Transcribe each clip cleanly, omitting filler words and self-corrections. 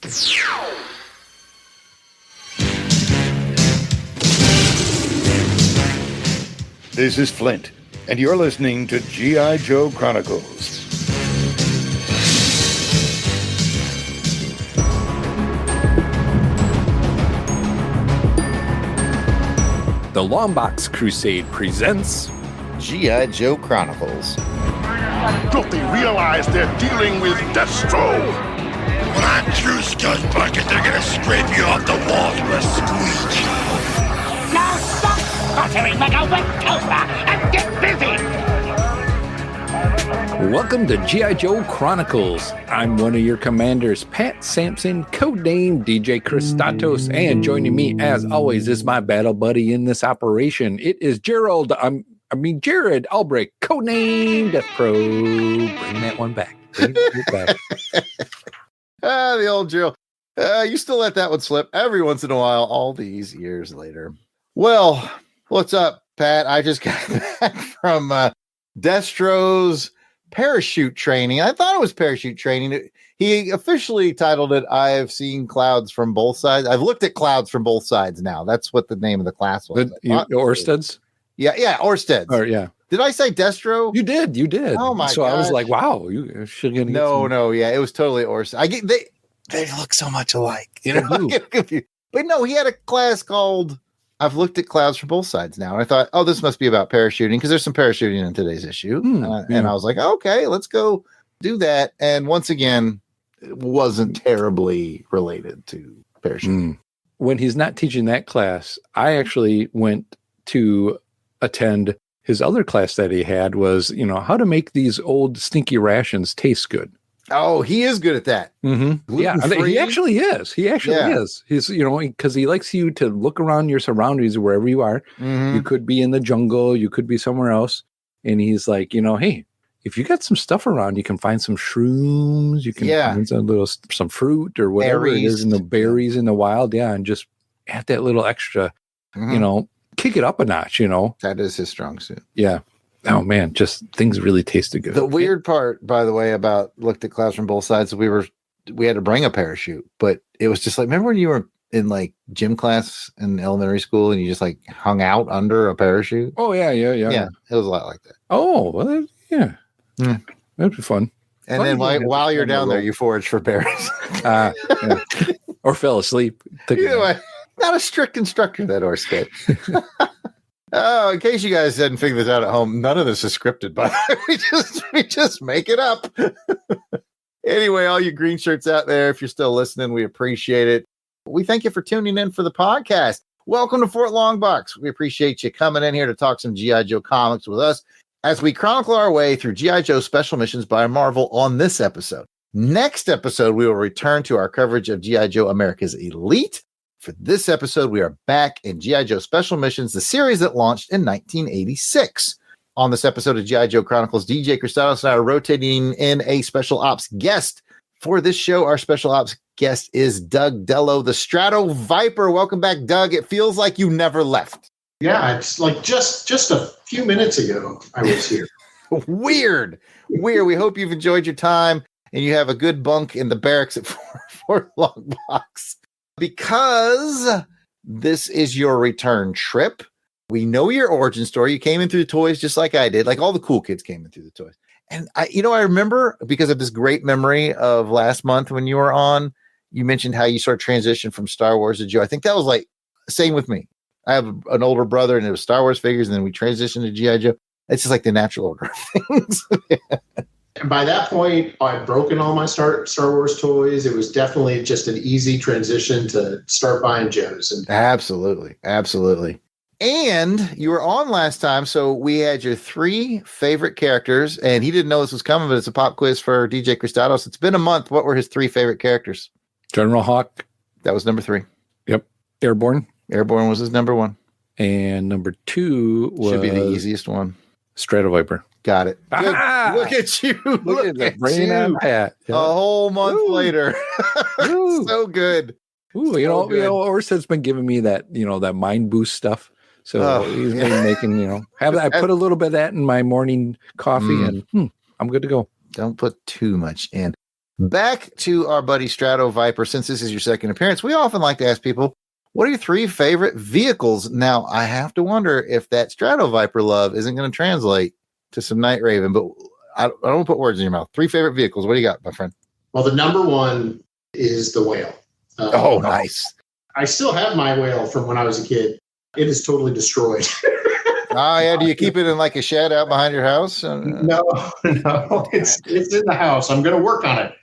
This is Flint, and you're listening to G.I. Joe Chronicles. The Longbox Crusade presents G.I. Joe Chronicles. Don't they realize they're dealing with Destro? When I'm through Scuzz Bucket, they're gonna scrape you off the wall to a squeak. Now stop sputtering like a wet toaster and get busy! Welcome to G.I. Joe Chronicles. I'm one of your commanders, Pat Sampson, codename DJ Kristatos, and joining me, as always, is my battle buddy in this operation. It is Jarrod Albrecht, codename Death Pro. Bring that one back. Bring it back. The old drill. You still let that one slip every once in a while, all these years later. Well, what's up, Pat? I just got back from Destro's parachute training. I thought it was parachute training. He officially titled it, I've seen clouds from both sides. I've looked at clouds from both sides now. That's what the name of the class was. Orsted's? Yeah, Orsted's. Or, yeah. Did I say Destro? You did. Oh my god! So I was like, "Wow, you should get no, yeah, it was totally Orsted. They look so much alike, you know. But no, he had a class called "I've looked at clouds from both sides now," and I thought, "Oh, this must be about parachuting because there's some parachuting in today's issue." And I was like, "Okay, let's go do that." And once again, it wasn't terribly related to parachuting. When he's not teaching that class, I actually went to attend. His other class that he had was, how to make these old stinky rations taste good. Oh, he is good at that. Mm-hmm. Yeah, he actually is. Is. He's, because he likes you to look around your surroundings wherever you are. Mm-hmm. You could be in the jungle. You could be somewhere else. And he's like, hey, if you got some stuff around, you can find some shrooms. You can find some fruit or whatever it is in the berries in the wild. Yeah, and just add that little extra, kick it up a notch, That is his strong suit. Yeah. Oh man, just things really tasted good. The weird part, by the way, about looked at clouds from both sides, we had to bring a parachute, but it was just like, remember when you were in like gym class in elementary school and you just like hung out under a parachute? Oh yeah. Yeah, it was a lot like that. Oh, well, yeah. That'd be fun. And then while you're down there, you forage for berries. Or fell asleep. Either way. Not a strict instructor, that Orsted. Oh, in case you guys hadn't figured this out at home, none of this is scripted, by the way. We just make it up. Anyway, all you green shirts out there, if you're still listening, we appreciate it. We thank you for tuning in for the podcast. Welcome to Fort Longbox. We appreciate you coming in here to talk some G.I. Joe comics with us as we chronicle our way through G.I. Joe Special Missions by Marvel on this episode. Next episode, we will return to our coverage of G.I. Joe America's Elite. For this episode, we are back in G.I. Joe Special Missions, the series that launched in 1986. On this episode of G.I. Joe Chronicles, DJ Kristatos and I are rotating in a special ops guest. For this show, our special ops guest is Doug Dello, the Strato Viper. Welcome back, Doug. It feels like you never left. Yeah, it's like just a few minutes ago I was here. Weird. We hope you've enjoyed your time and you have a good bunk in the barracks at Fort Longbox. Because this is your return trip. We know your origin story. You came in through the toys just like I did. Like all the cool kids came in through the toys. And I remember because of this great memory of last month when you were on, you mentioned how you sort of transitioned from Star Wars to Joe. I think that was like, same with me. I have an older brother and it was Star Wars figures and then we transitioned to G.I. Joe. It's just like the natural order of things. And by that point, I'd broken all my Star Wars toys. It was definitely just an easy transition to start buying Joes. And Absolutely. And you were on last time, so we had your 3 favorite characters, and he didn't know this was coming, but it's a pop quiz for DJ Kristatos. It's been a month. What were his 3 favorite characters? General Hawk. That was number 3. Yep. Airborne. Airborne was his number 1. And number 2 was... Should be the easiest one. Strato Viper. Got it. Ah! Look at you. Look at the brain on Pat. Yeah. A whole month later. So good. Ooh, Orsted's been giving me that, that mind boost stuff. So he's been making, I put a little bit of that in my morning coffee and I'm good to go. Don't put too much in. Back to our buddy Strato Viper. Since this is your second appearance, we often like to ask people, what are your 3 favorite vehicles? Now, I have to wonder if that Strato Viper love isn't going to translate to some Night Raven, but I don't want to put words in your mouth. 3 favorite vehicles. What do you got, my friend? Well, the number one is the whale. Nice. I still have my whale from when I was a kid. It is totally destroyed. Oh, yeah. Do you keep it in like a shed out behind your house? No. It's in the house. I'm going to work on it.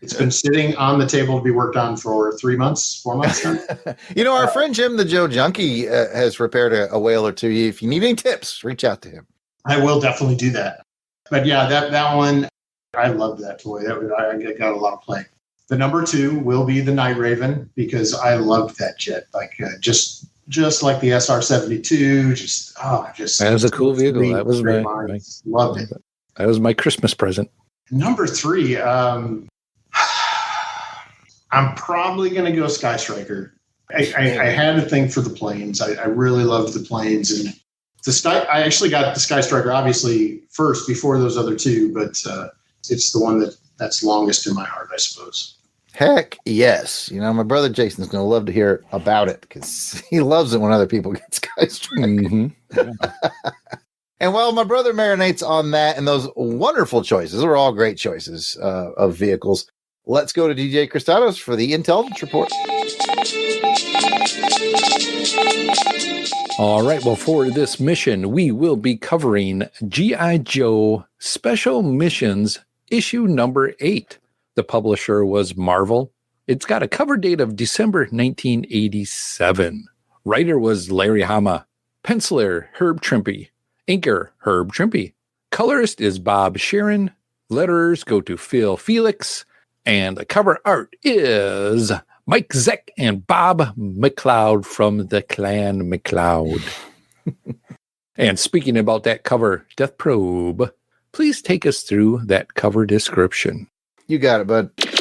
It's been sitting on the table to be worked on for 4 months now. Our friend Jim, the Joe Junkie, has repaired a whale or two. If you need any tips, reach out to him. I will definitely do that. But yeah, that one, I loved that toy. I got a lot of play. The number 2 will be the Night Raven because I loved that jet. Like just like the SR-72. That was a cool vehicle. That was loved it. That was my Christmas present. Number 3, I'm probably going to go Sky Striker. I had a thing for the planes. I really loved the planes, and I actually got the Sky Striker obviously first before those other 2, but it's the one that's longest in my heart, I suppose. Heck yes. My brother Jason's going to love to hear about it because he loves it when other people get Sky Striker. Mm-hmm. Yeah. And while my brother marinates on that and those wonderful choices, are all great choices of vehicles, let's go to DJ Kristatos for the intelligence report. All right. Well, for this mission, we will be covering G.I. Joe Special Missions issue number 8. The publisher was Marvel. It's got a cover date of December 1987. Writer was Larry Hama. Penciler, Herb Trimpe. Inker, Herb Trimpe. Colorist is Bob Sharon. Letterers go to Phil Felix. And the cover art is Mike Zeck and Bob McLeod from the Clan McLeod. And speaking about that cover, Death Probe, please take us through that cover description. You got it, bud. Take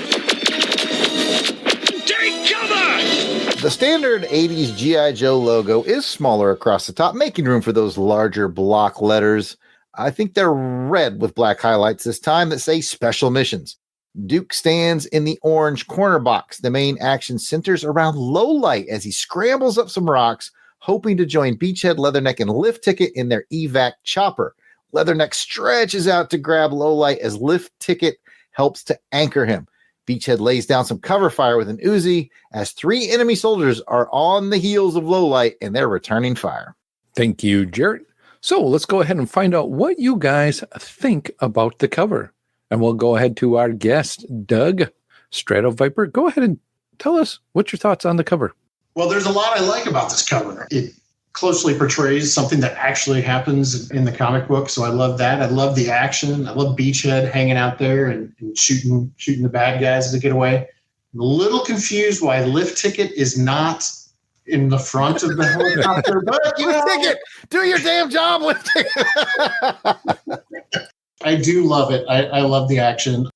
cover! The standard 80s G.I. Joe logo is smaller across the top, making room for those larger block letters. I think they're red with black highlights this time that say Special Missions. Duke stands in the orange corner box. The main action centers around Lowlight as he scrambles up some rocks, hoping to join Beachhead, Leatherneck, and Lift Ticket in their evac chopper. Leatherneck stretches out to grab Lowlight as Lift Ticket helps to anchor him. Beachhead lays down some cover fire with an Uzi as 3 enemy soldiers are on the heels of Lowlight and they're returning fire. Thank you, Jarrod. So let's go ahead and find out what you guys think about the cover. And we'll go ahead to our guest, Doug. Strato Viper, go ahead and tell us what's your thoughts on the cover. Well, there's a lot I like about this cover. It closely portrays something that actually happens in the comic book. So I love that. I love the action. I love Beachhead hanging out there and shooting the bad guys to get away. I'm a little confused why Lift Ticket is not in the front of the helicopter. But Ticket, do your damn job, Lift Ticket. I do love it. I love the action.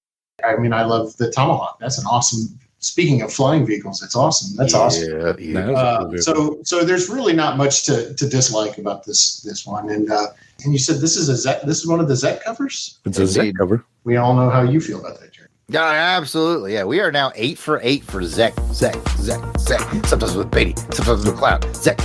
I mean, I love the Tomahawk. That's an awesome. Speaking of flying vehicles, it's awesome. That's awesome. Yeah. So there's really not much to dislike about this one. And you said this is one of the Zet covers? It's a Zet cover. We all know how you feel about that, Jarrod. Yeah, absolutely. Yeah, we are now 8 for 8 for Zek. Sometimes with Beatty, sometimes with Cloud. Zek.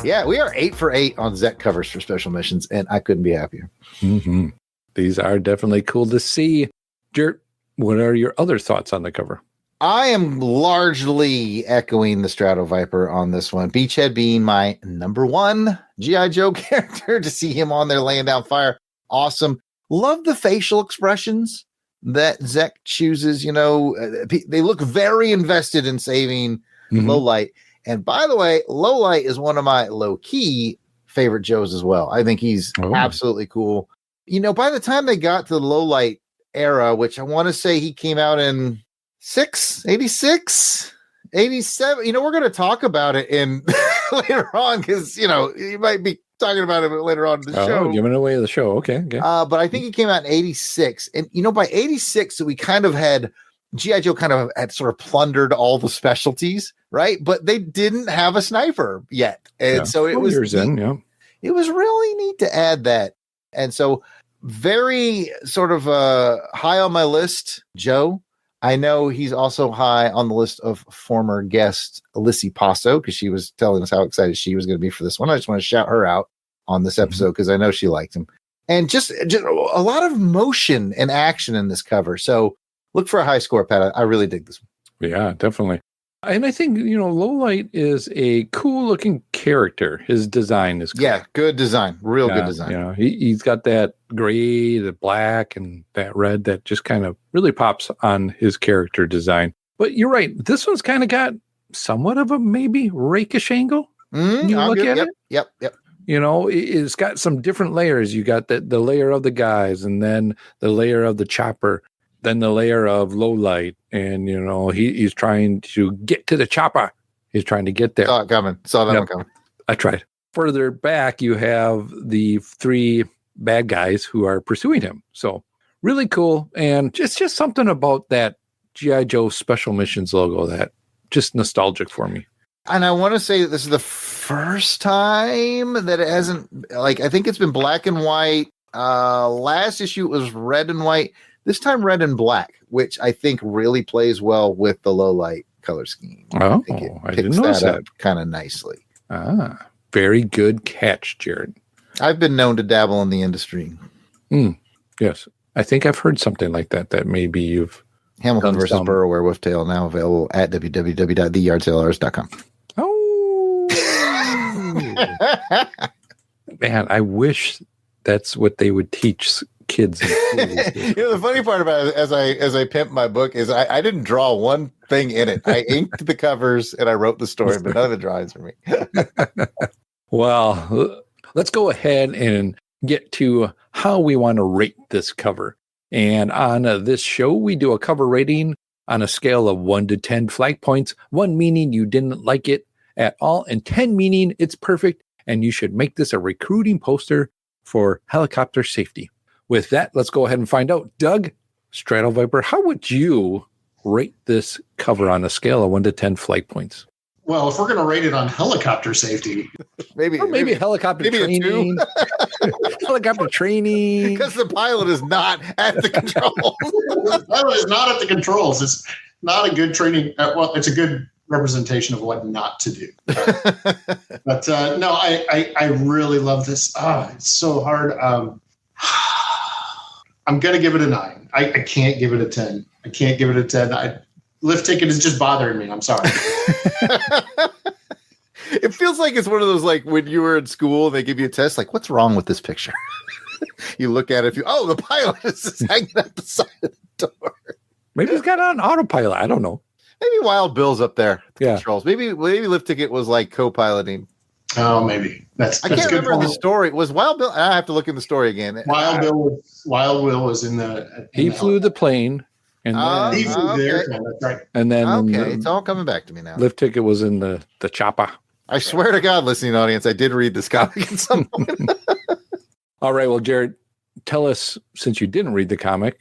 Yeah, we are 8 for 8 on Zek covers for special missions, and I couldn't be happier. Mm-hmm. These are definitely cool to see. Jarrod, what are your other thoughts on the cover? I am largely echoing the Strato Viper on this one. Beachhead being my number 1 G.I. Joe character. To see him on there laying down fire, awesome. Love the facial expressions that Zek chooses. They look very invested in saving Lowlight. And by the way, Lowlight is one of my low-key favorite Joes as well. I think he's absolutely cool. By the time they got to the Lowlight era, which I want to say he came out in 86, 87. We're going to talk about it in later on because, you might be talking about it later on in the show. Giving away the show. Okay. But I think he came out in 86. And, by 86, we kind of had G.I. Joe kind of had sort of plundered all the specialties, right? But they didn't have a sniper yet. And so it was it was really neat to add that. And so very sort of high on my list, Joe. I know he's also high on the list of former guest Lissy Passo, because she was telling us how excited she was going to be for this one. I just want to shout her out on this episode because I know she liked him. And just a lot of motion and action in this cover. So look for a high score, Pat. I really dig this one. Yeah, definitely. And I think, Lowlight is a cool looking character. His design is cool. Yeah, good design. Real good design. He's got that gray, the black, and that red that just kind of really pops on his character design. But you're right. This one's kind of got somewhat of a maybe rakish angle. You look at it. Yep. It's got some different layers. You got the layer of the guys, and then the layer of the chopper, then the layer of Lowlight. And, he's trying to get to the chopper. He's trying to get there. Saw that one coming. I tried. Further back, you have the 3 bad guys who are pursuing him. So really cool. And just something about that G.I. Joe Special Missions logo that just nostalgic for me. And I want to say that this is the first time that it hasn't, I think it's been black and white. Last issue it was red and white. This time red and black, which I think really plays well with the Lowlight color scheme. Oh, I didn't notice that. Up kind of nicely. Very good catch, Jarrod. I've been known to dabble in the industry. Yes. I think I've heard something like that maybe you've... Hamilton versus Burrow Werewolf Tale, now available at www.theyardsalers.com. Oh! Man, I wish that's what they would teach kids. The funny part about it, as I pimp my book, is I didn't draw one thing in it. I inked the covers and I wrote the story, but none of the drawings for me. Well, let's go ahead and get to how we want to rate this cover. And on this show, we do a cover rating on a scale of 1 to 10 flag points. 1 meaning you didn't like it at all, and 10 meaning it's perfect, and you should make this a recruiting poster for helicopter safety. With that, let's go ahead and find out. Doug, Straddle Viper, how would you rate this cover on a scale of 1 to 10 flag points? Well, if we're going to rate it on helicopter safety, maybe helicopter training. Helicopter training. Because the pilot is not at the controls. The pilot is not at the controls. It's not a good training. It's a good representation of what not to do. But no, I really love this. It's so hard. I'm going to give it a 9. I can't give it a 10. I can't give it a 10. Lift ticket is just bothering me. I'm sorry. It feels like it's one of those, when you were in school, they give you a test, what's wrong with this picture? You look at it, the pilot is just hanging at the side of the door. Maybe he's got on autopilot. I don't know. Maybe Wild Bill's up there. Yeah. Controls. Maybe Lift Ticket was co-piloting. Oh, maybe. I can't remember the story. Was Wild Bill? I have to look in the story again. Wild Bill was in the. He flew the plane. And then, he flew there. That's right. And then it's all coming back to me now. Lift Ticket was in the chopper. I swear to God, listening audience, I did read this comic at some point. All right. Well, Jarrod, tell us, since you didn't read the comic,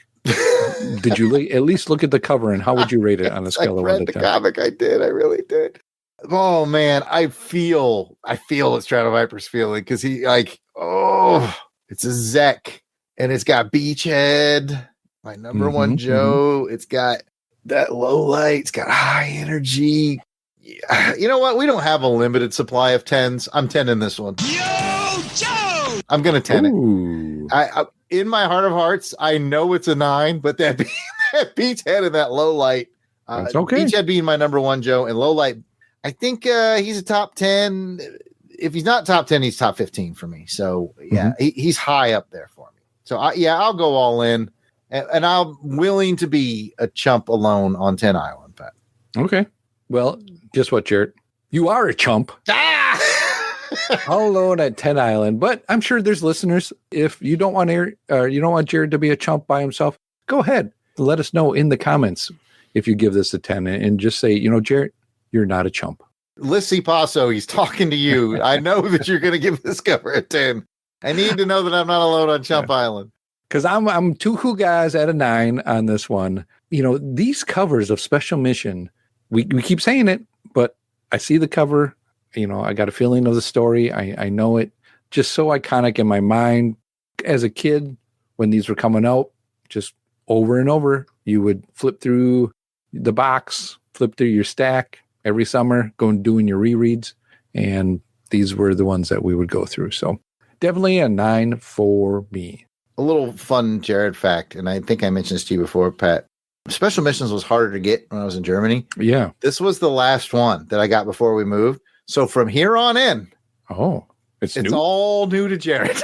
did you at least look at the cover, and how would you rate it on a scale of 1 to 10? I read the comic. I did. I really did. Oh man, I feel what Straddle Viper's feeling, because he it's a Zek, and it's got Beachhead, my number one Joe. It's got that low light. It's got high energy. You know what? We don't have a limited supply of 10s. I'm 10 in this one. Yo, Joe! I'm gonna 10 it. I in my heart of hearts, I know it's a 9, but that Beachhead and that low light. That's okay. Beachhead being my number one Joe, and low light. I think he's a top 10. If he's not top 10, he's top 15 for me. So, yeah, he's high up there for me. So, I'll go all in. And I'm willing to be a chump alone on 10 Island, Pat. Okay. Well, guess what, Jarrod? You are a chump. All alone at 10 Island. But I'm sure there's listeners. If you don't want Jarrod to be a chump by himself, go ahead. Let us know in the comments if you give this a 10, and just say, Jarrod, you're not a chump. Lissy Passo, he's talking to you. I know that you're going to give this cover a 10. I need to know that I'm not alone on Chump Island. Because I'm 2 cool guys at a 9 on this one. These covers of Special Mission, we keep saying it, but I see the cover. I got a feeling of the story. I know it. just so iconic in my mind. As a kid, when these were coming out, just over and over, you would flip through the box, flip through your stack every summer, doing your rereads. And these were the ones that we would go through. So definitely a 9 for me. A little fun Jarrod fact, and I think I mentioned this to you before, Pat. Special Missions was harder to get when I was in Germany. Yeah. This was the last one that I got before we moved. So from here on in, it's new? All new to Jarrod.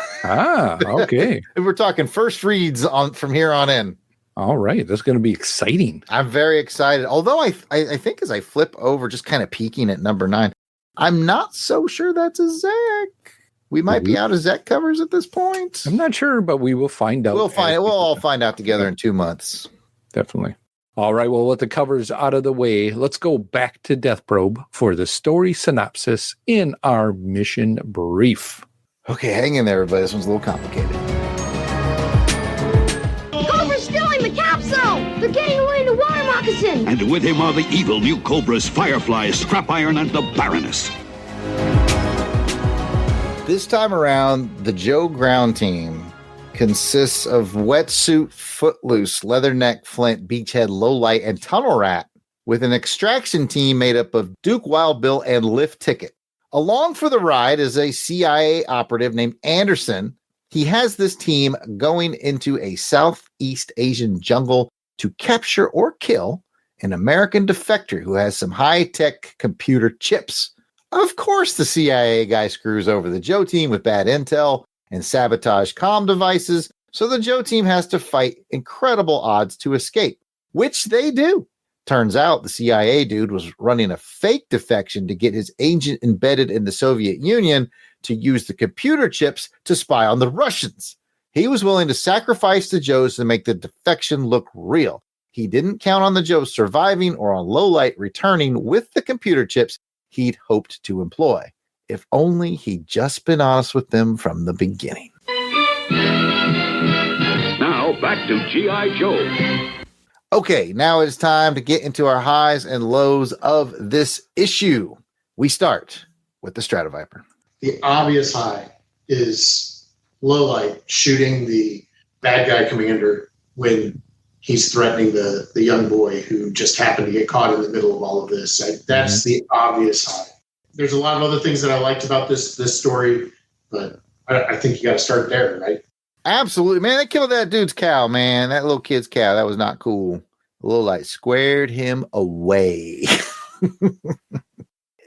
Okay. We're talking first reads on from here on in. All right. That's going to be exciting. I'm very excited. Although I think as I flip over, just kind of peeking at number 9, I'm not so sure that's a Zek. We might be out of Zek covers at this point. I'm not sure, but we will find out. We'll all find out together in 2 months. Definitely. All right. Well, with the covers out of the way, let's go back to Death Probe for the story synopsis in our mission brief. Okay, hang in there, everybody. This one's a little complicated. Cobra's stealing the capsule! They're getting away to Water Moccasin! And with him are the evil new Cobras, Firefly, Scrap Iron, and the Baroness. This time around, the Joe ground team consists of Wetsuit, Footloose, Leatherneck, Flint, Beachhead, Lowlight, and Tunnel Rat, with an extraction team made up of Duke, Wild Bill, and Lift Ticket. Along for the ride is a CIA operative named Anderson. He has this team going into a Southeast Asian jungle to capture or kill an American defector who has some high-tech computer chips. Of course, the CIA guy screws over the Joe team with bad intel and sabotage comm devices, so the Joe team has to fight incredible odds to escape, which they do. Turns out the CIA dude was running a fake defection to get his agent embedded in the Soviet Union to use the computer chips to spy on the Russians. He was willing to sacrifice the Joes to make the defection look real. He didn't count on the Joes surviving or on Lowlight returning with the computer chips he'd hoped to employ. If only he'd just been honest with them from the beginning. Now back to G.I. Joe. Okay, now it's time to get into our highs and lows of this issue. We start with the Stratoviper. The obvious high is Lowlight shooting the bad guy coming under when he's threatening the young boy who just happened to get caught in the middle of all of this. That's the obvious high. There's a lot of other things that I liked about this story, but I think you got to start there, right? Absolutely, man. They killed that dude's cow, man. That little kid's cow. That was not cool. Lowlight squared him away.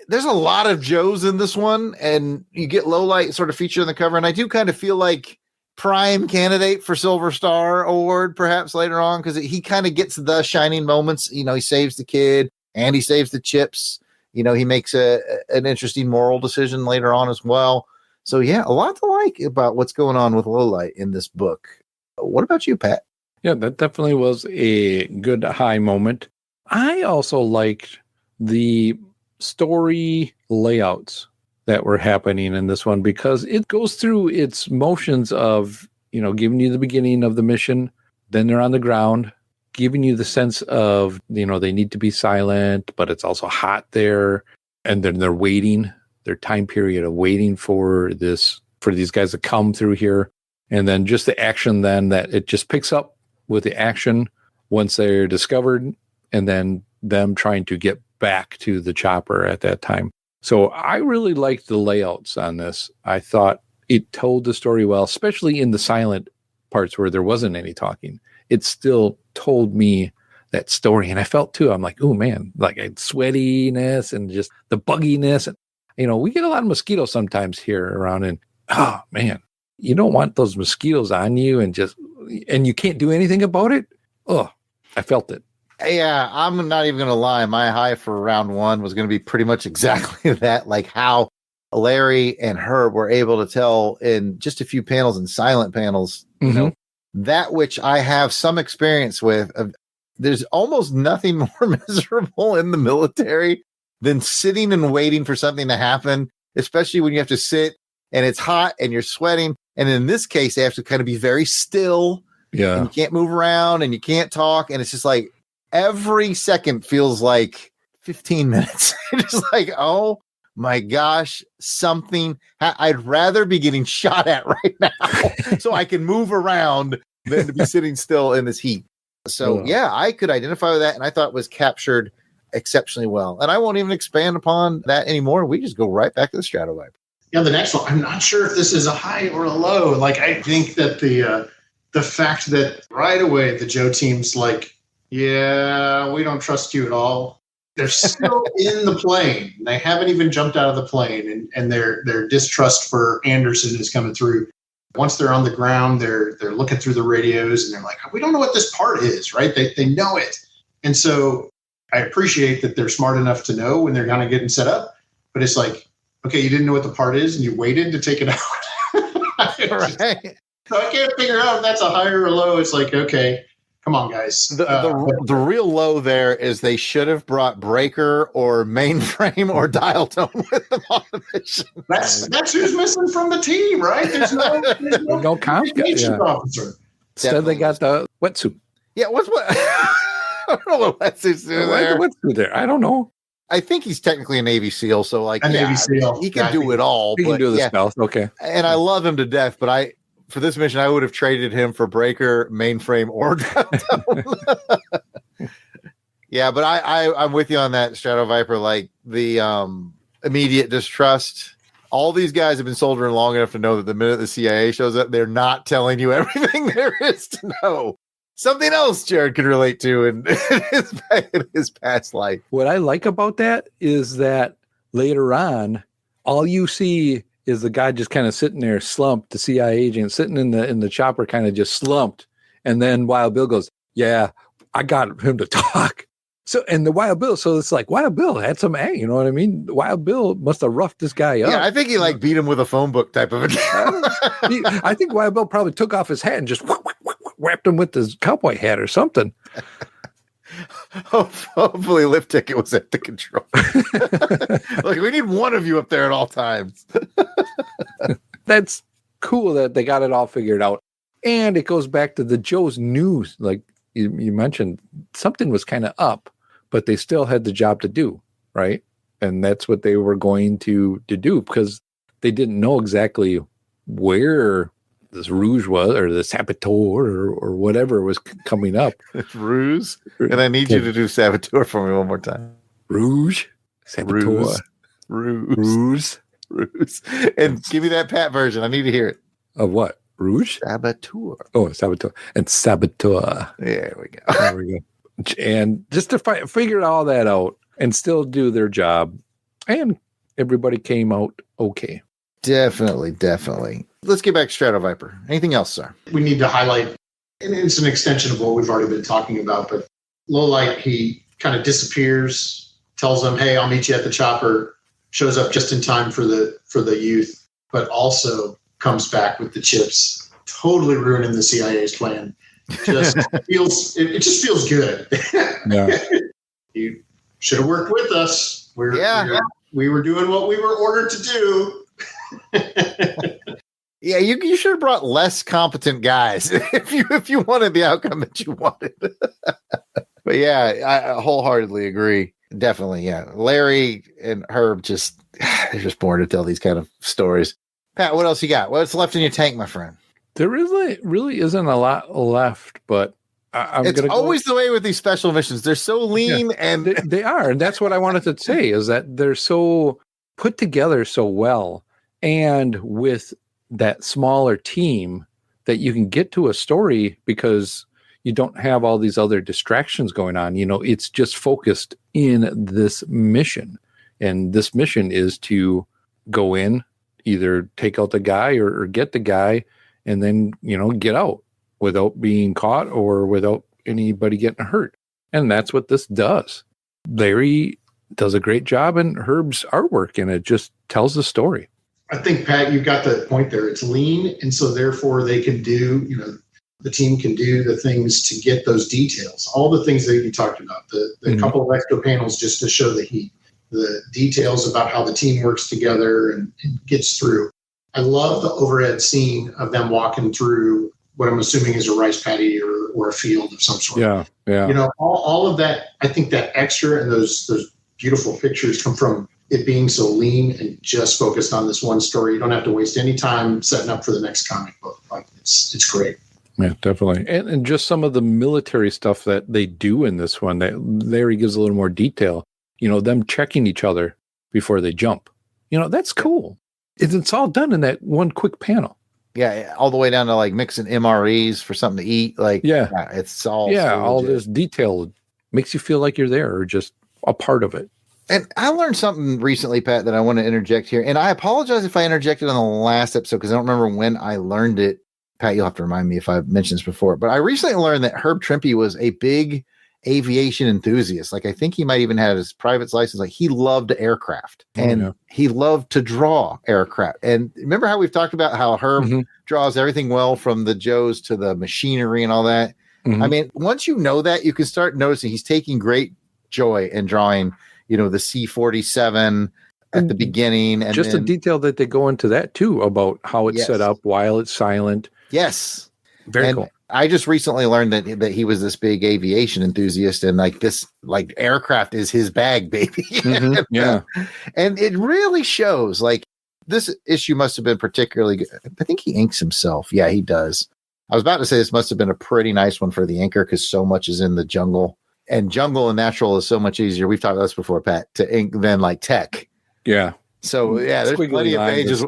There's a lot of Joes in this one, and you get Lowlight sort of featured on the cover, and I do kind of feel like prime candidate for Silver Star Award perhaps later on, because he kind of gets the shining moments. You know, he saves the kid, and he saves the chips. You know, he makes an interesting moral decision later on as well. So, yeah, a lot to like about what's going on with Lowlight in this book. What about you, Pat? Yeah, that definitely was a good high moment. I also liked the story layouts that were happening in this one because it goes through its motions of, you know, giving you the beginning of the mission, then they're on the ground, giving you the sense of, you know, they need to be silent, but it's also hot there. And then they're waiting, their time period of waiting for these guys to come through here. And then just the action then that it just picks up with the action once they're discovered and then them trying to get back to the chopper at that time. So I really liked the layouts on this. I thought it told the story well, especially in the silent parts where there wasn't any talking. It still told me that story. And I felt too, I'm like, oh man, like sweatiness and just the bugginess. And, you know, we get a lot of mosquitoes sometimes here around and, oh man, you don't want those mosquitoes on you and you can't do anything about it. Oh, I felt it. Yeah, I'm not even going to lie. My high for round one was going to be pretty much exactly that, like how Larry and Herb were able to tell in just a few panels and silent panels, you know, that which I have some experience with. There's almost nothing more miserable in the military than sitting and waiting for something to happen, especially when you have to sit and it's hot and you're sweating. And in this case, they have to kind of be very still. Yeah. And you can't move around and you can't talk. And it's just like every second feels like 15 minutes. Just like, oh my gosh, I'd rather be getting shot at right now so I can move around than to be sitting still in this heat. So yeah, I could identify with that, and I thought it was captured exceptionally well. And I won't even expand upon that anymore. We just go right back to the Strato Viper. Yeah, the next one, I'm not sure if this is a high or a low. Like, I think that the fact that right away the Joe team's like, yeah, we don't trust you at all. They're still in the plane. They haven't even jumped out of the plane, and their distrust for Anderson is coming through. Once they're on the ground, they're looking through the radios, and they're like, we don't know what this part is, right? They know it. And so I appreciate that they're smart enough to know when they're kind of getting set up, but it's like, okay, you didn't know what the part is, and you waited to take it out. Right. So I can't figure out if that's a high or a low. It's like, okay, come on, guys. The real low there is they should have brought breaker or mainframe or dial tone with them on the mission. That's who's missing from the team, right? There's no communication officer. Instead, they got the wetsuit. Yeah, what? I don't know what wetsuit's doing there. Wetsuit there? I don't know. I think he's technically a Navy SEAL, so like Navy SEAL. He can do it all. He can do the stealth. Okay. And I love him to death, but for this mission, I would have traded him for breaker, mainframe, or yeah, but I'm with you on that, Strato Viper. Like the immediate distrust. All these guys have been soldiering long enough to know that the minute the CIA shows up, they're not telling you everything there is to know. Something else Jarrod can relate to in his past life. What I like about that is that later on, all you see is the guy just kind of sitting there slumped, the CIA agent sitting in the chopper kind of just slumped. And then Wild Bill goes, yeah, I got him to talk. So, and the Wild Bill, so it's like Wild Bill had some, you know what I mean? Wild Bill must have roughed this guy up. Yeah, I think he beat him with a phone book type of a I think Wild Bill probably took off his hat and just whapped him with his cowboy hat or something. Hopefully lift ticket was at the control. Like, we need one of you up there at all times. That's cool that they got it all figured out. And it goes back to the Joe's news. Like you mentioned, something was kind of up, but they still had the job to do, right? And that's what they were going to do, because they didn't know exactly where this Rouge was, or the Saboteur, or whatever was coming up. Rouge? And I need you to do Saboteur for me one more time. Rouge? Saboteur. Rouge. And give me that Pat version. I need to hear it. Of what? Rouge? Saboteur. Oh, Saboteur. And Saboteur. There we go. And just to figure all that out and still do their job. And everybody came out okay. Definitely. Let's get back to Strato Viper. Anything else, sir? We need to highlight, and it's an extension of what we've already been talking about, but Lowlight, he kind of disappears, tells them, hey, I'll meet you at the chopper, shows up just in time for the youth, but also comes back with the chips, totally ruining the CIA's plan. It just feels good. Yeah. You should have worked with us. We were doing what we were ordered to do. Yeah, you should have brought less competent guys if you wanted the outcome that you wanted. But yeah, I wholeheartedly agree. Definitely, yeah. Larry and Herb they're just born to tell these kind of stories. Pat, what else you got? What's left in your tank, my friend? There really isn't a lot left, but it's always the way with these special missions. They're so lean, and they are, and that's what I wanted to say, is that they're so put together so well, and with that smaller team, that you can get to a story because you don't have all these other distractions going on. You know, it's just focused in this mission, and this mission is to go in, either take out the guy or get the guy, and then, you know, get out without being caught or without anybody getting hurt. And that's what this does. Larry does a great job, and Herb's artwork, and it just tells the story. I think, Pat, you've got the point there. It's lean, and so therefore they can do, the team can do the things to get those details, all the things that you talked about, the couple of extra panels just to show the heat, the details about how the team works together and gets through. I love the overhead scene of them walking through what I'm assuming is a rice paddy or a field of some sort. Yeah. All of that, I think that extra and those beautiful pictures come from it being so lean and just focused on this one story. You don't have to waste any time setting up for the next comic book. Like it's great. Yeah, definitely. And just some of the military stuff that they do in this one, that Larry gives a little more detail, them checking each other before they jump. That's cool. It's all done in that one quick panel. Yeah, all the way down to like mixing MREs for something to eat. Like, it's all all this detail makes you feel like you're there or just a part of it. And I learned something recently, Pat, that I want to interject here. And I apologize if I interjected on the last episode because I don't remember when I learned it. Pat, you'll have to remind me if I've mentioned this before. But I recently learned that Herb Trimpe was a big aviation enthusiast. Like, I think he might even have his private license. Like, he loved aircraft and he loved to draw aircraft. And remember how we've talked about how Herb draws everything well, from the Joes to the machinery and all that. I mean, once you know that, you can start noticing he's taking great joy in drawing, the C-47 at the beginning. And just a detail that they go into that too, about how it's set up while it's silent. Yes. Very cool. I just recently learned that he was this big aviation enthusiast, and like aircraft is his bag, baby. Yeah. And it really shows. Like, this issue must have been particularly good. I think he inks himself. Yeah, he does. I was about to say this must have been a pretty nice one for the inker because so much is in the jungle. And jungle and natural is so much easier. We've talked about this before, Pat, to ink than like tech. Yeah. So there's plenty of pages.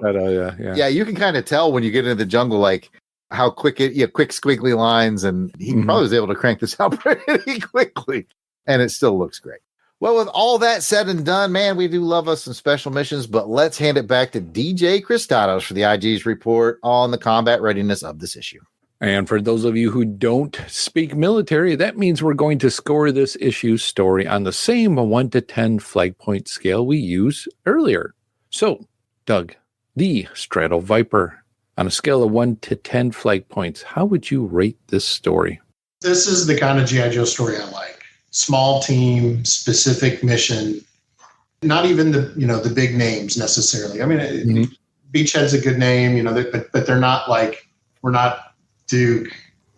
Yeah, you can kind of tell when you get into the jungle, like how quick quick squiggly lines, and he probably was able to crank this out pretty quickly, and it still looks great. Well, with all that said and done, man, we do love us some special missions, but let's hand it back to DJ Kristatos for the IG's report on the combat readiness of this issue. And for those of you who don't speak military, that means we're going to score this issue's story on the same 1 to 10 flag point scale we used earlier. So, Doug, the Straddle Viper, on a scale of 1 to 10 flag points, how would you rate this story? This is the kind of G.I. Joe story I like. Small team, specific mission, not even the big names necessarily. I mean, Beachhead's a good name, but they're not like, we're not Duke,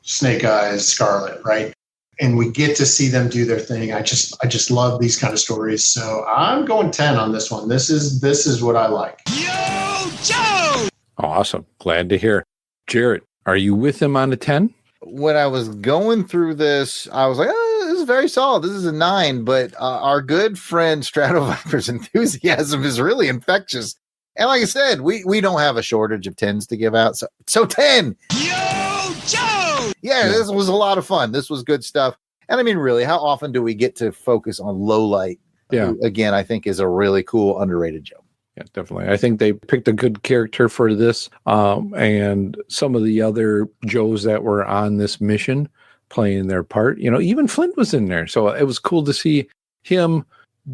Snake Eyes, Scarlet, right? And we get to see them do their thing. I just love these kind of stories. So I'm going 10 on this one. This is what I like. Yo, Joe! Awesome. Glad to hear. Jarrod, are you with him on a 10? When I was going through this, I was like, this is very solid. This is a 9. But our good friend Straddle Viper's enthusiasm is really infectious. And like I said, we don't have a shortage of 10s to give out. So 10. Yo, Joe! Yeah, this was a lot of fun. This was good stuff. And I mean, really, how often do we get to focus on Lowlight? Yeah. Who, again, I think is a really cool, underrated Joe. Yeah, definitely. I think they picked a good character for this. And some of the other Joes that were on this mission playing their part, even Flint was in there. So it was cool to see him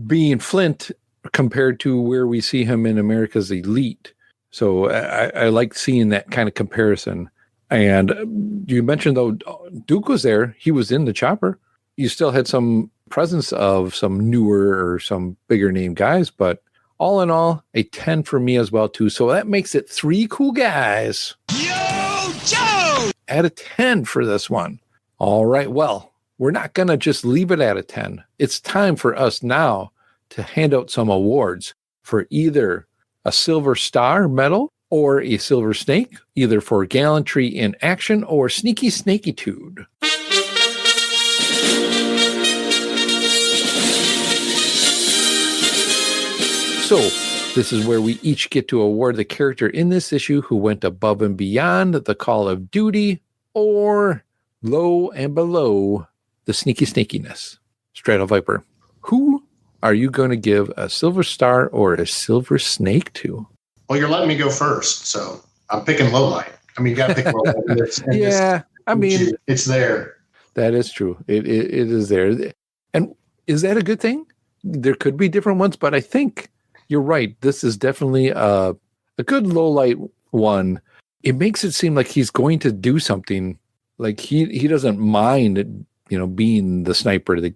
being Flint compared to where we see him in America's Elite. So I like seeing that kind of comparison. And you mentioned, though, Duke was there. He was in the chopper. You still had some presence of some newer or some bigger name guys, but all in all, a 10 for me as well, too. So that makes it 3 cool guys. Yo, Joe! At a 10 for this one. All right, well, we're not going to just leave it at a 10. It's time for us now to hand out some awards for either a Silver Star medal or a Silver Snake, either for gallantry in action or sneaky snakytude. So this is where we each get to award the character in this issue who went above and beyond the call of duty or low and below the sneaky snakiness. Straddle Viper, who are you going to give a Silver Star or a Silver Snake to? Well, you're letting me go first, so I'm picking Lowlight. I mean, you got to pick Lowlight. Yeah, I mean, it's there. That is true. It is there. And is that a good thing? There could be different ones, but I think you're right. This is definitely a good Lowlight one. It makes it seem like he's going to do something. Like he doesn't mind, being the sniper, the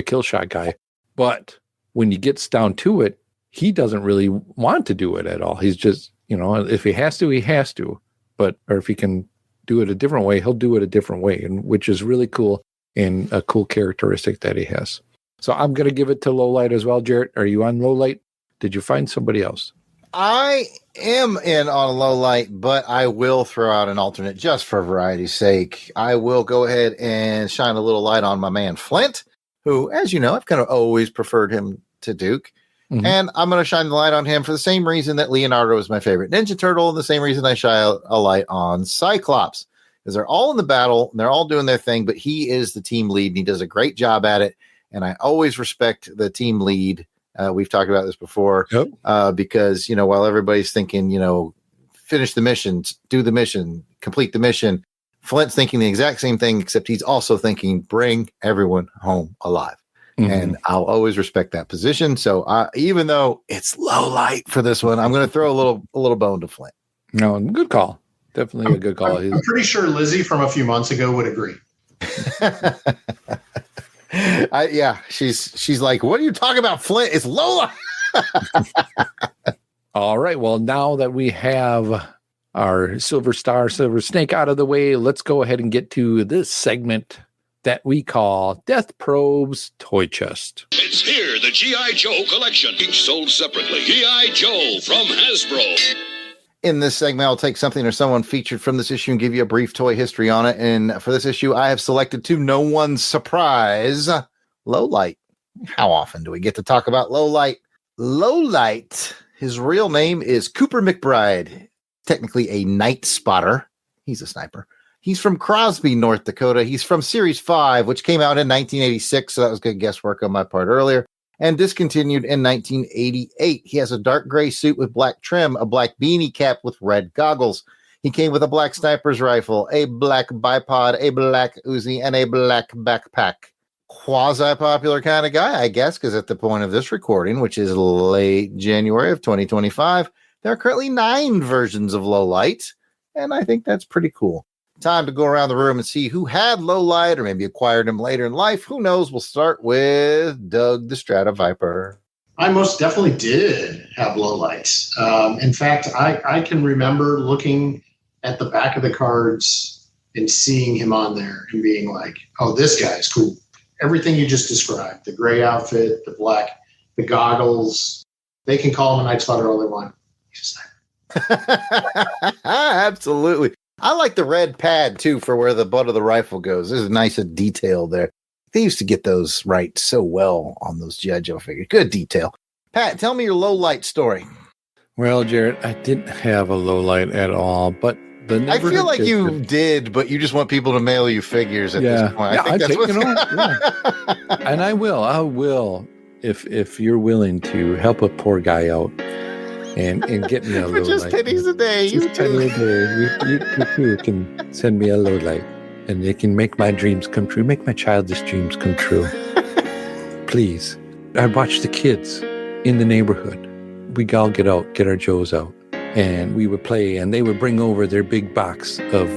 kill shot guy. But when he gets down to it, he doesn't really want to do it at all. He's just, if he has to, he has to. Or if he can do it a different way, he'll do it a different way, and which is really cool and a cool characteristic that he has. So I'm going to give it to Lowlight as well. Jarrod, are you on Lowlight? Did you find somebody else? I am in on Lowlight, but I will throw out an alternate just for variety's sake. I will go ahead and shine a little light on my man Flint, who, as you know, I've kind of always preferred him to Duke. Mm-hmm. And I'm going to shine the light on him for the same reason that Leonardo is my favorite Ninja Turtle, and the same reason I shine a light on Cyclops. Because they're all in the battle, and they're all doing their thing, but he is the team lead, and he does a great job at it. And I always respect the team lead. We've talked about this before, because, while everybody's thinking, finish the mission, do the mission, complete the mission, Flint's thinking the exact same thing, except he's also thinking, bring everyone home alive. Mm-hmm. And I'll always respect that position. So even though it's Lowlight for this one, I'm going to throw a little bone to Flint. No, good call. Definitely a good call. I'm pretty sure Lizzie from a few months ago would agree. She's like, what are you talking about, Flint? It's Lola. All right. Well, now that we have our Silver Star, Silver Snake out of the way, let's go ahead and get to this segment that we call Death Probe's Toy Chest. It's here, the G.I. Joe collection, each sold separately. G.I. Joe from Hasbro. In this segment, I'll take something or someone featured from this issue and give you a brief toy history on it. And for this issue, I have selected, to no one's surprise, Lowlight. How often do we get to talk about Lowlight? Lowlight, his real name is Cooper McBride, technically a night spotter. He's a sniper. He's from Crosby, North Dakota. He's from Series 5, which came out in 1986, so that was good guesswork on my part earlier, and discontinued in 1988. He has a dark gray suit with black trim, a black beanie cap with red goggles. He came with a black sniper's rifle, a black bipod, a black Uzi, and a black backpack. Quasi-popular kind of guy, I guess, because at the point of this recording, which is late January of 2025, there are currently 9 versions of Lowlight, and I think that's pretty cool. Time to go around the room and see who had Lowlight or maybe acquired him later in life. Who knows? We'll start with Doug the Strata Viper. I most definitely did have Lowlight. In fact, I can remember looking at the back of the cards and seeing him on there and being like, oh, this guy's cool. Everything you just described, the gray outfit, the black, the goggles, they can call him a night spotter all they want. He's a sniper. Absolutely. I like the red pad, too, for where the butt of the rifle goes. There's a nice detail there. They used to get those right so well on those G.I. Joe figures. Good detail. Pat, tell me your Lowlight story. Well, Jarrod, I didn't have a Lowlight at all, but I feel like you did, but you just want people to mail you figures at this point. I think that's what. And I will, if you're willing to help a poor guy out. And get me a for just pennies a day. You too can send me a Lowlight, and it can make my dreams come true, make my childish dreams come true. Please. I watch the kids in the neighborhood. We all get our Joes out, and we would play, and they would bring over their big box of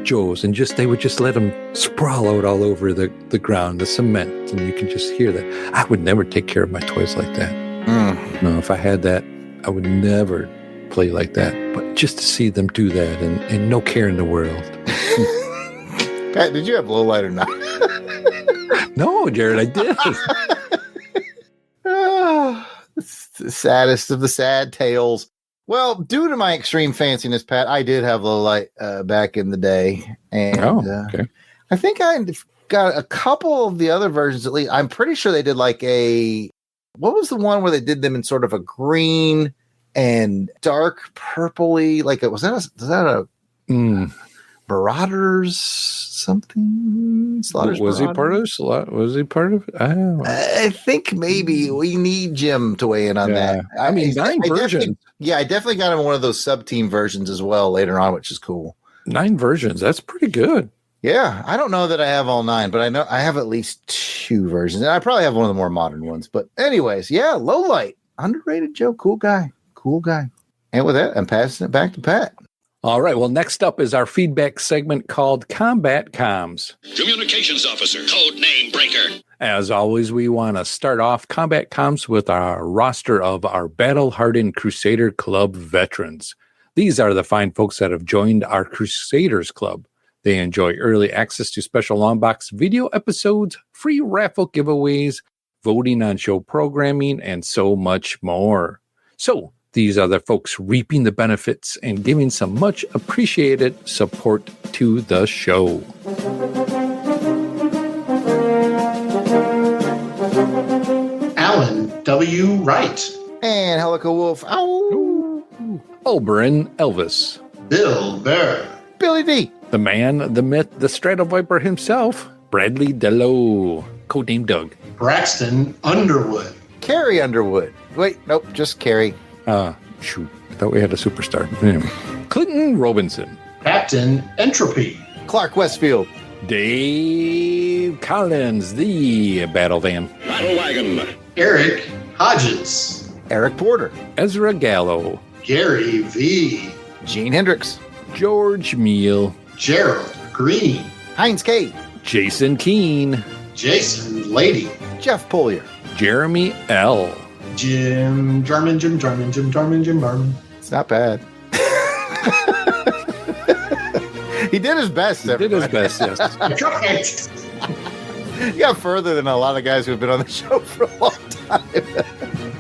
Joes, and they would just let them sprawl out all over the ground, the cement, and you can just hear that. I would never take care of my toys like that. No, if I had that, I would never play like that. But just to see them do that and no care in the world. Pat, did you have Lowlight or not? No, Jarrod, I did. It's the saddest of the sad tales. Well, due to my extreme fanciness, Pat, I did have Lowlight back in the day. And okay. I think I got a couple of the other versions, at least. I'm pretty sure they did like what was the one where they did them in sort of a green and dark purpley? Like, was that a Marauders something? Was he part of it? Was he part of it? I don't know. I think maybe we need Jim to weigh in on that. I mean, 9 versions. I definitely got him in one of those sub-team versions as well later on, which is cool. 9 versions. That's pretty good. Yeah, I don't know that I have all 9, but I know I have at least 2 versions, and I probably have one of the more modern ones. But anyways, yeah, Lowlight, underrated Joe, cool guy. And with that, I'm passing it back to Pat. All right, well, next up is our feedback segment called Combat Comms. Communications Officer, code name breaker. As always, we want to start off Combat Comms with our roster of our battle-hardened Crusader Club veterans. These are the fine folks that have joined our Crusaders Club. They enjoy early access to special Longbox video episodes, free raffle giveaways, voting on show programming, and so much more. So these are the folks reaping the benefits and giving some much appreciated support to the show. Alan W. Wright. And Helico Wolf. Ow. Oberon Elvis. Bill Bear. Billy D. The man, the myth, the Stratoviper himself, Bradley Dello, codename Doug. Braxton Underwood. Carrie Underwood. Wait, nope, just Carrie. Shoot, I thought we had a superstar. Anyway. Clinton Robinson. Captain Entropy. Clark Westfield. Dave Collins, the Battle Van. Battle Wagon. Eric Hodges. Eric Porter. Ezra Gallo. Gary V. Gene Hendricks. George Meal. Gerald Green. Heinz K. Jason Keene. Jason Lady. Jeff Polier. Jeremy L. Jim Jarman. It's not bad. He did his best. He did his best, yes. He got further than a lot of guys who've been on the show for a long time.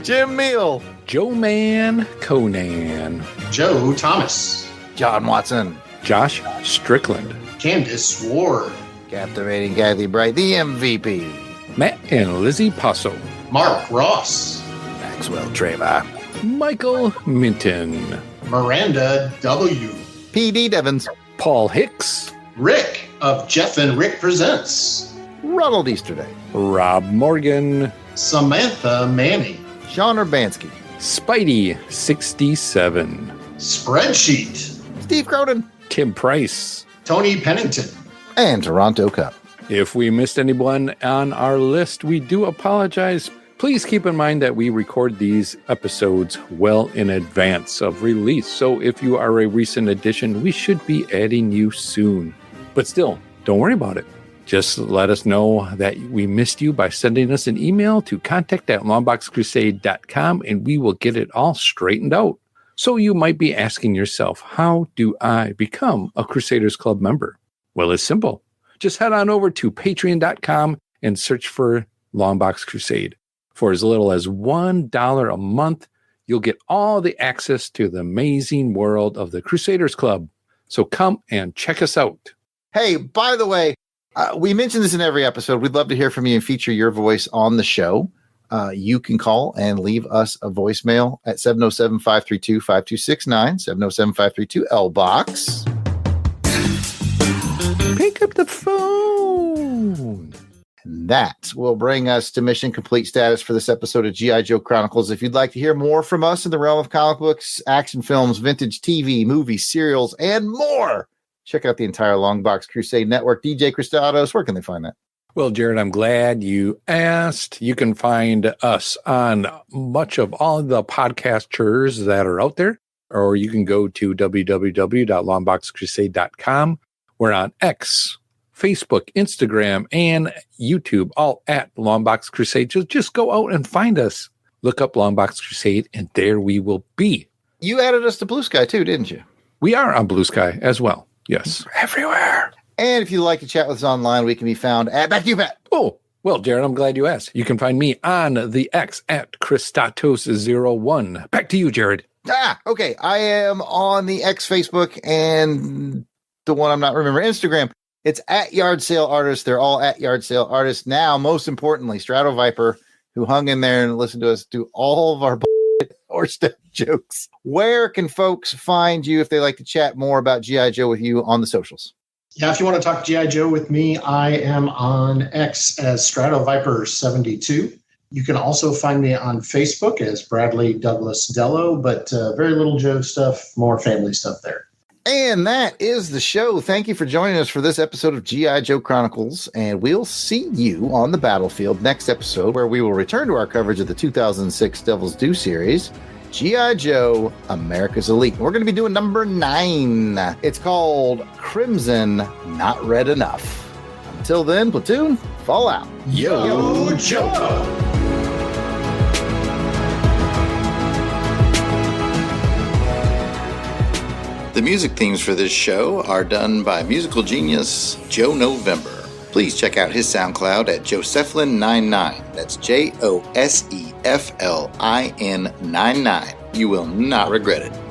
Jim Meal. Joe Man Conan. Joe Thomas. John Watson. Josh Strickland. Candace Ward. Captivating Kathy Bright, the MVP. Matt and Lizzie Passo. Mark Ross. Maxwell Treva. Michael Minton. Miranda W. P.D. Devons. Paul Hicks. Rick of Jeff and Rick Presents. Ronald Easterday. Rob Morgan. Samantha Manning. Sean Urbanski. Spidey 67. Spreadsheet. Steve Cronin. Tim Price. Tony Pennington. And Toronto Cup. If we missed anyone on our list, we do apologize. Please keep in mind that we record these episodes well in advance of release. So if you are a recent addition, we should be adding you soon. But still, don't worry about it. Just let us know that we missed you by sending us an email to contact@longboxcrusade.com and we will get it all straightened out. So you might be asking yourself, how do I become a Crusaders Club member? Well, it's simple. Just head on over to patreon.com and search for Longbox Crusade. For as little as $1 a month, you'll get all the access to the amazing world of the Crusaders Club. So come and check us out. Hey, by the way, we mention this in every episode. We'd love to hear from you and feature your voice on the show. You can call and leave us a voicemail at 707-532-5269, 707-532-LBOX. Pick up the phone. And that will bring us to mission complete status for this episode of G.I. Joe Chronicles. If you'd like to hear more from us in the realm of comic books, action films, vintage TV, movies, serials, and more, check out the entire Longbox Crusade Network. DJ Kristatos, where can they find that? Well, Jarrod, I'm glad you asked. You can find us on much of all the podcasters that are out there, or you can go to www.longboxcrusade.com. We're on X, Facebook, Instagram, and YouTube, all at Longbox Crusade. Just go out and find us. Look up Longbox Crusade, and there we will be. You added us to Blue Sky, too, didn't you? We are on Blue Sky as well. Yes. We're everywhere. And if you'd like to chat with us online, we can be found at... Back to you, Pat. Oh, well, Jarrod, I'm glad you asked. You can find me on the X at Kristatos01. Back to you, Jarrod. Okay. I am on the X, Facebook, and the one I'm not remembering, Instagram. It's at Yard Sale Artists. They're all at Yard Sale Artists. Now, most importantly, Stratoviper, who hung in there and listened to us do all of our or step jokes. Where can folks find you if they like to chat more about G.I. Joe with you on the socials? Yeah, if you want to talk G.I. Joe with me, I am on X as Stratoviper72. You can also find me on Facebook as Bradley Douglas Dello, but very little Joe stuff, more family stuff there. And that is the show. Thank you for joining us for this episode of G.I. Joe Chronicles, and we'll see you on the battlefield next episode, where we will return to our coverage of the 2006 Devil's Due series, G.I. Joe, America's Elite. We're going to be doing number 9. It's called Crimson Not Red Enough. Until then, platoon, fall out. Yo, Joe! The music themes for this show are done by musical genius Joe November. Please check out his SoundCloud at Josephlin99. That's Joseflin99. You will not regret it.